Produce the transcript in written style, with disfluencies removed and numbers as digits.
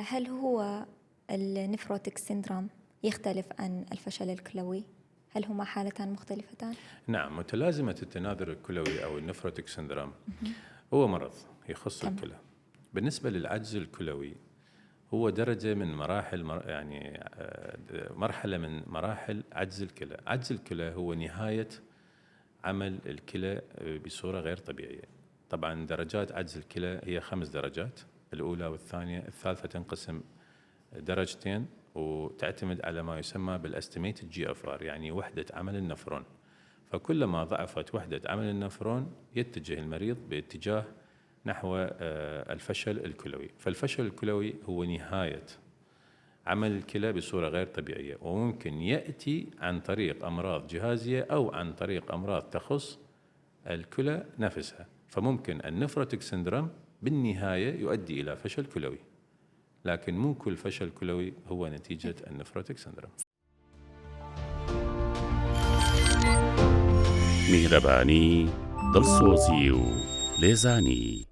هل هو النفروتك سيندروم يختلف عن الفشل الكلوي؟ هل هما حالتان مختلفتان؟ نعم، متلازمة التناثر الكلوي أو النفروتك سندروم هو مرض يخص تمام. الكلى. بالنسبة للعجز الكلوي هو درجة من مراحل مرحلة من مراحل عجز الكلى. عجز الكلى هو نهاية عمل الكلى بصورة غير طبيعية. طبعا درجات عجز الكلى هي 5 درجات، الأولى والثانية، الثالثة تنقسم درجتين وتعتمد على ما يسمى بالاستيميتد GFR، يعني وحدة عمل النفرون. فكلما ضعفت وحدة عمل النفرون يتجه المريض باتجاه نحو الفشل الكلوي. فالفشل الكلوي هو نهاية عمل الكلى بصورة غير طبيعية، وممكن يأتي عن طريق أمراض جهازية أو عن طريق أمراض تخص الكلى نفسها. فممكن النفروتك سندروم بالنهاية يؤدي إلى فشل كلوي، لكن مو كل فشل كلوي هو نتيجة النفروتك سندروم. مهربانی دڵسۆزی و لێزانی